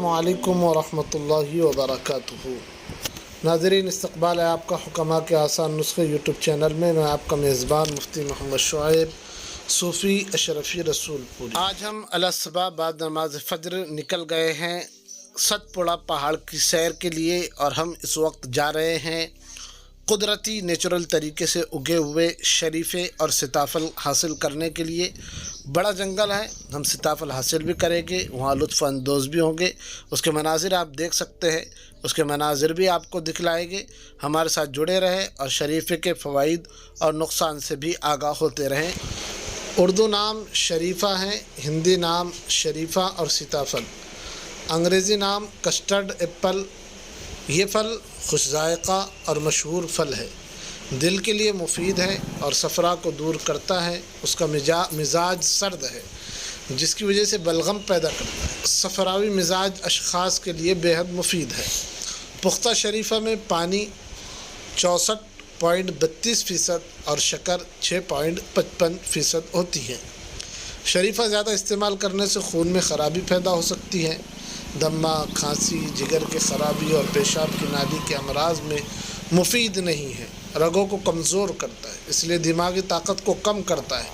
अस्सलामु अलैकुम वरहमतुल्लाहि वबरकातुहू। नाज़रीन, इस्तक़बाल है आपका हुक्मा के आसान नुस्खे यूट्यूब चैनल में। मैं आपका मेज़बान मुफ्ती मोहम्मद शुआइब सूफ़ी अशरफ़ी रसूलपुरी। आज हम अलसबा बाद नमाज फ़ज्र निकल गए हैं सतपुड़ा पहाड़ की सैर के लिए, और हम इस वक्त जा रहे हैं कुदरती नेचुरल तरीके से उगे हुए शरीफ़े और सीताफल हासिल करने के लिए। बड़ा जंगल है, हम सीताफल हासिल भी करेंगे, वहाँ लुत्फ़ अंदोज़ भी होंगे। उसके मनाजिर आप देख सकते हैं, उसके मनाजिर भी आपको दिखलाएंगे। हमारे साथ जुड़े रहें और शरीफ़े के फ़वाइद और नुकसान से भी आगाह होते रहें। उर्दू नाम शरीफ़ा है, हिंदी नाम शरीफ़ा और सीताफल, अंग्रेज़ी नाम कस्टर्ड एप्पल। ये फल खुश ज़ायक़ा और मशहूर फल है, दिल के लिए मुफीद है और सफ़रा को दूर करता है। उसका मिजाज सर्द है, जिसकी वजह से बलगम पैदा करता है। सफ़रावी मिजाज अशख़ास के लिए बेहद मुफीद है। पुख्ता शरीफ़ा में पानी 64.32% और शक्कर 6.55% होती है। शरीफ़ा ज़्यादा इस्तेमाल करने से खून में ख़राबी पैदा हो सकती है। दमा, खांसी, जिगर की ख़राबी और पेशाब की नाली के अमराज में मुफीद नहीं है। रगों को कमज़ोर करता है, इसलिए दिमागी ताकत को कम करता है।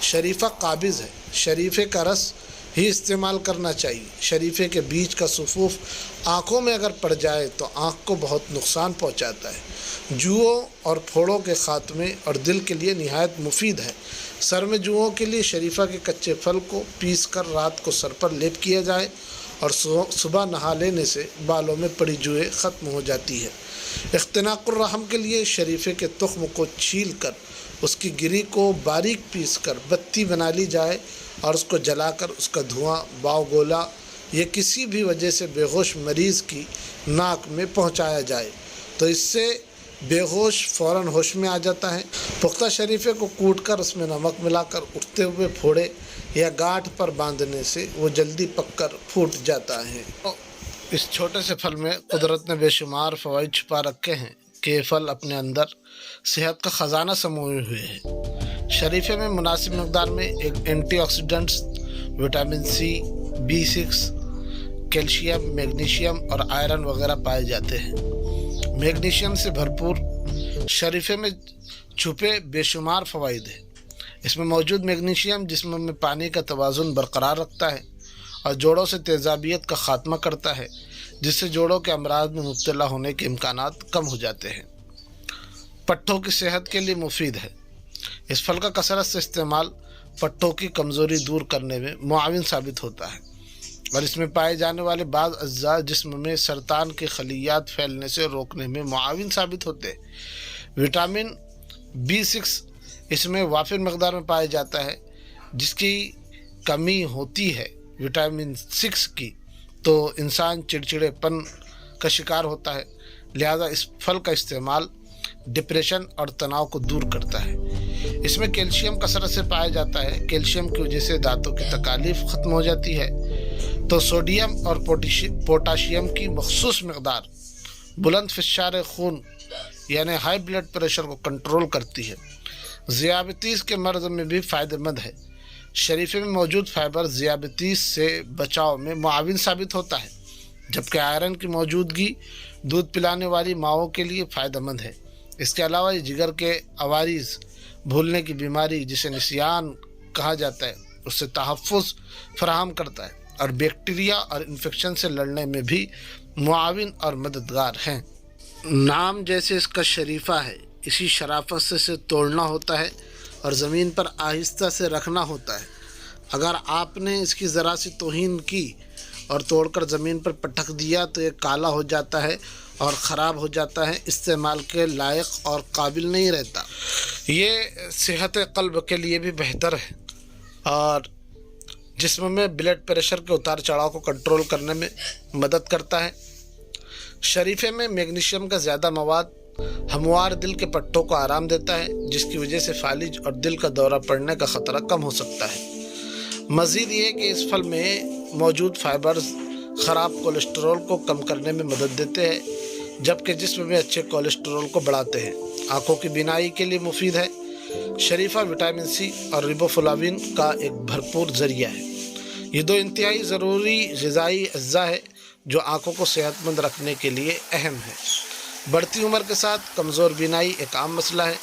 शरीफ़ा काबिज़ है, शरीफ़े का रस ही इस्तेमाल करना चाहिए। शरीफ़े के बीज का सुफूफ आँखों में अगर पड़ जाए तो आँख को बहुत नुकसान पहुँचाता है। जुओं और फोड़ों के ख़ात्मे और दिल के लिए निहायत मुफीद है। सर में जुओं के लिए शरीफ़ा के कच्चे फल को पीस कर रात को सर पर लेप किया जाए और सुबह नहा लेने से बालों में पड़ी जुएँ ख़त्म हो जाती है। इख्तिनाक़ुर रहम के लिए शरीफ़े के तुख्म को छील कर उसकी गिरी को बारीक पीस कर बत्ती बना ली जाए और उसको जलाकर उसका धुआं बावगोला या किसी भी वजह से बेहोश मरीज़ की नाक में पहुंचाया जाए तो इससे बेहोश फ़ौरन होश में आ जाता है। पुख्ता शरीफ़े को कूट कर उसमें नमक मिलाकर उठते हुए फोड़े या गांठ पर बांधने से वो जल्दी पककर फूट जाता है। इस छोटे से फल में कुदरत ने बेशुमार फ़वाइद छुपा रखे हैं कि ये फल अपने अंदर सेहत का ख़जाना समोए हुए हैं। शरीफ़े में मुनासिब मकदार में एक antioxidants, vitamin C, B6, calcium, magnesium और आयरन वगैरह पाए जाते हैं। मैग्नीशियम से भरपूर शरीफ़े में छुपे बेशुमार फ़वाइद हैं। इसमें मौजूद मैग्नीशियम जिस्म में पानी का तवाज़ुन बरकरार रखता है और जोड़ों से तेज़ाबियत का ख़ात्मा करता है, जिससे जोड़ों के अमराज में मुब्तला होने के इम्कानात कम हो जाते हैं। पट्ठों की सेहत के लिए मुफीद है। इस फल का कसरत से इस्तेमाल पट्ठों की कमज़ोरी दूर करने में मुआविन साबित होता है और इसमें पाए जाने वाले बाज़ अज्जा जिस्म में सरतान के खलियात फैलने से रोकने में मुआविन साबित होते हैं। विटामिन B6 इसमें वाफिर मकदार में पाया जाता है। जिसकी कमी होती है विटामिन 6 की तो इंसान चिड़चिड़ेपन का शिकार होता है। लिहाजा इस फल का इस्तेमाल डिप्रेशन और तनाव को दूर करता है। इसमें कैल्शियम कसरत से पाया जाता है। कैल्शियम की वजह से दांतों की तकालीफ ख़त्म हो जाती है, तो सोडियम और पोटाशियम की मखसूस मकदार बुलंद फ़िशार खून यानी हाई ब्लड प्रेशर को कंट्रोल करती है। ज़ियाबतीस के मर्ज़ में भी फ़ायदेमंद है। शरीफ़े में मौजूद फ़ाइबर ज़ियाबतीस से बचाव में मुआविन साबित होता है, जबकि आयरन की मौजूदगी दूध पिलाने वाली माँओं के लिए फ़ायदेमंद है। इसके अलावा ये जिगर के अवारीज़, भूलने की बीमारी जिसे निसियान कहा जाता है, उससे तहफ़्फ़ुज़ फराहम करता है और बैक्टीरिया और इन्फेक्शन से लड़ने में भी मुआविन और मददगार हैं। नाम जैसे इसका शरीफ़ा है, इसी शराफत से इसे तोड़ना होता है और ज़मीन पर आहिस्ता से रखना होता है। अगर आपने इसकी ज़रा सी तौहीन की और तोड़कर ज़मीन पर पटक दिया तो ये काला हो जाता है और ख़राब हो जाता है, इस्तेमाल के लायक और काबिल नहीं रहता। ये सेहत क़ल्ब के लिए भी बेहतर है और जिस्म में ब्लड प्रेशर के उतार चढ़ाव को कंट्रोल करने में मदद करता है। शरीफ़े में मैग्नीशियम का ज़्यादा मवाद हमवार दिल के पट्टों को आराम देता है, जिसकी वजह से फालिज और दिल का दौरा पड़ने का ख़तरा कम हो सकता है। मज़ीद ये कि इस फल में मौजूद फ़ाइबर्स ख़राब कोलेस्ट्रॉल को कम करने में मदद देते हैं, जबकि जिस्म में अच्छे कोलेस्ट्रॉल को बढ़ाते हैं। आँखों की बीनाई के लिए मुफीद है। शरीफ़ा विटामिन सी और रिबोफ्लाविन का एक भरपूर ज़रिया है। ये दो इंतहाई ज़रूरी ग़िज़ाई अज्जा है جو آنکھوں کو صحت مند رکھنے کے لیے اہم ہے۔ بڑھتی عمر کے ساتھ کمزور بینائی ایک عام مسئلہ ہے۔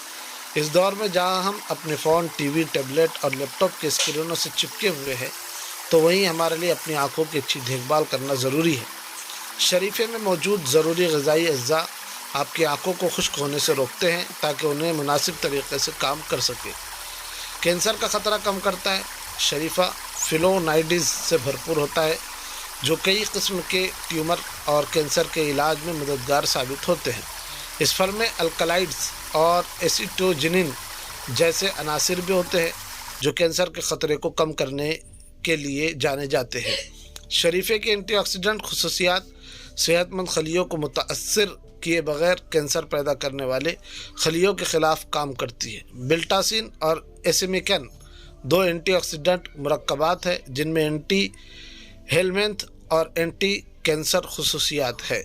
اس دور میں جہاں ہم اپنے فون، ٹی وی، ٹیبلٹ اور لیپ ٹاپ کے اسکرینوں سے چپکے ہوئے ہیں، تو وہیں ہمارے لیے اپنی آنکھوں کی اچھی دیکھ بھال کرنا ضروری ہے۔ شریفے میں موجود ضروری غذائی اجزاء آپ کی آنکھوں کو خشک ہونے سے روکتے ہیں تاکہ انہیں مناسب طریقے سے کام کر سکے۔ کینسر کا خطرہ کم کرتا ہے۔ شریفہ فلونائڈز سے بھرپور ہوتا ہے جو کئی قسم کے ٹیومر اور کینسر کے علاج میں مددگار ثابت ہوتے ہیں۔ اس پھل میں الکلائڈز اور ایسیٹوجنین جیسے عناصر بھی ہوتے ہیں جو کینسر کے خطرے کو کم کرنے کے لیے جانے جاتے ہیں۔ شریفے کی اینٹی آکسیڈنٹ خصوصیات صحت مند خلیوں کو متاثر کیے بغیر کینسر پیدا کرنے والے خلیوں کے خلاف کام کرتی ہے۔ بلٹاسین اور ایسیمیکن دو اینٹی آکسیڈنٹ مرکبات ہیں جن میں اینٹی ہیلمنتھ اور اینٹی کینسر خصوصیات ہے۔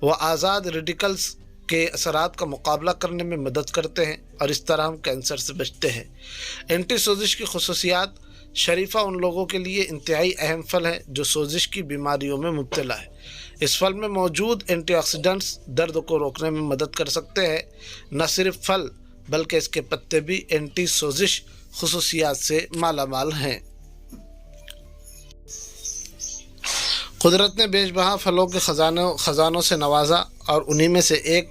وہ آزاد ریڈیکلز کے اثرات کا مقابلہ کرنے میں مدد کرتے ہیں اور اس طرح ہم کینسر سے بچتے ہیں۔ اینٹی سوزش کی خصوصیات شریفہ ان لوگوں کے لیے انتہائی اہم پھل ہے جو سوزش کی بیماریوں میں مبتلا ہے۔ اس پھل میں موجود اینٹی آکسیڈنٹس درد کو روکنے میں مدد کر سکتے ہیں۔ نہ صرف پھل بلکہ اس کے پتے بھی اینٹی سوزش خصوصیات سے مالا مال ہیں۔ قدرت نے بیش بہا پھلوں کے خزانوں سے نوازا اور انہی میں سے ایک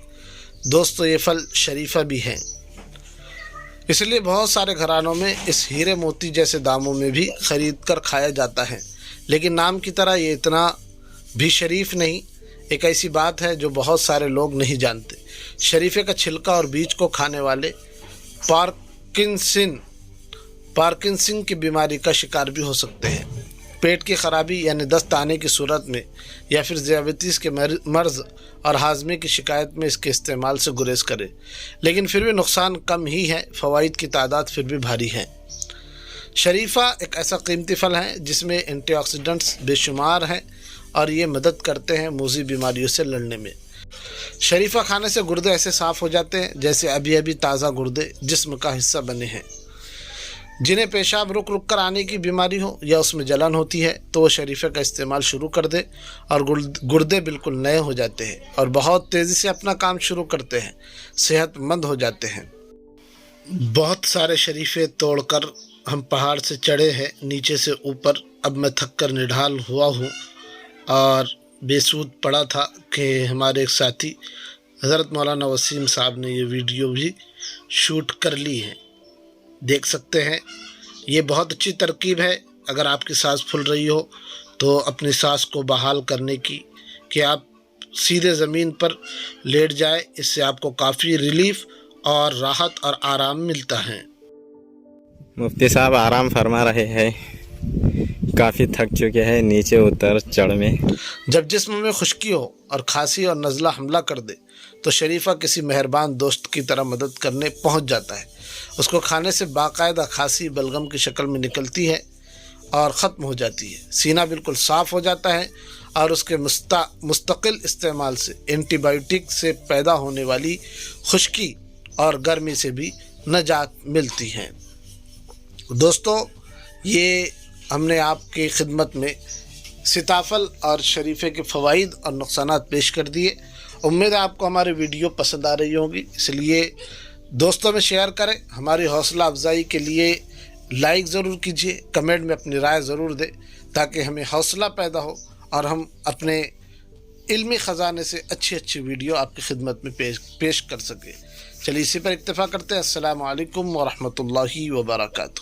دوستو یہ پھل شریفہ بھی ہیں۔ اس لیے بہت سارے گھرانوں میں اس ہیرے موتی جیسے داموں میں بھی خرید کر کھایا جاتا ہے، لیکن نام کی طرح یہ اتنا بھی شریف نہیں۔ ایک ایسی بات ہے جو بہت سارے لوگ نہیں جانتے۔ شریفے کا چھلکا اور بیج کو کھانے والے پارکنسن کی بیماری کا شکار بھی ہو سکتے ہیں۔ پیٹ کی خرابی یعنی دست آنے کی صورت میں یا پھر ذیابیطس کے مرض اور ہاضمے کی شکایت میں اس کے استعمال سے گریز کرے، لیکن پھر بھی نقصان کم ہی ہے، فوائد کی تعداد پھر بھی بھاری ہے۔ شریفہ ایک ایسا قیمتی پھل ہے جس میں اینٹی آکسیڈنٹس بے شمار ہیں اور یہ مدد کرتے ہیں موذی بیماریوں سے لڑنے میں۔ شریفہ کھانے سے گردے ایسے صاف ہو جاتے ہیں جیسے ابھی ابھی تازہ گردے جسم کا حصہ بنے ہیں۔ جنہیں پیشاب رک کر آنے کی بیماری ہو یا اس میں جلن ہوتی ہے تو وہ شریفے کا استعمال شروع کر دے اور گردے بالکل نئے ہو جاتے ہیں اور بہت تیزی سے اپنا کام شروع کرتے ہیں، صحت مند ہو جاتے ہیں۔ بہت سارے شریفے توڑ کر ہم پہاڑ سے چڑھے ہیں نیچے سے اوپر۔ اب میں تھک کر نڈھال ہوا ہوں اور بے سود پڑا تھا کہ ہمارے ایک ساتھی حضرت مولانا وسیم صاحب نے یہ ویڈیو بھی شوٹ کر لی ہے، دیکھ سکتے ہیں۔ یہ بہت اچھی ترکیب ہے اگر آپ کی سانس پھول رہی ہو تو اپنی سانس کو بحال کرنے کی، کہ آپ سیدھے زمین پر لیٹ جائے، اس سے آپ کو کافی ریلیف اور راحت اور آرام ملتا ہے۔ مفتی صاحب آرام فرما رہے ہیں، کافی تھک چکے ہیں نیچے اتر چڑھ میں۔ جب جسم میں خشکی ہو اور کھانسی اور نزلہ حملہ کر دے تو شریفہ کسی مہربان دوست کی طرح مدد کرنے پہنچ جاتا ہے۔ اس کو کھانے سے باقاعدہ کھانسی بلغم کی شکل میں نکلتی ہے اور ختم ہو جاتی ہے۔ سینہ بالکل صاف ہو جاتا ہے اور اس کے مستقل استعمال سے اینٹی بائیوٹک سے پیدا ہونے والی خشکی اور گرمی سے بھی نجات ملتی ہے۔ دوستو، یہ ہم نے آپ کی خدمت میں سیتاپھل اور شریفے کے فوائد اور نقصانات پیش کر دیے۔ امید ہے آپ کو ہماری ویڈیو پسند آ رہی ہوگی، اس لیے دوستوں میں شیئر کریں۔ ہماری حوصلہ افزائی کے لیے لائک ضرور کیجیے، کمنٹ میں اپنی رائے ضرور دیں تاکہ ہمیں حوصلہ پیدا ہو اور ہم اپنے علمی خزانے سے اچھی ویڈیو آپ کی خدمت میں پیش کر سکیں۔ چلیے اسی پر اکتفا کرتے ہیں۔ السلام علیکم ورحمۃ اللہ وبرکاتہ۔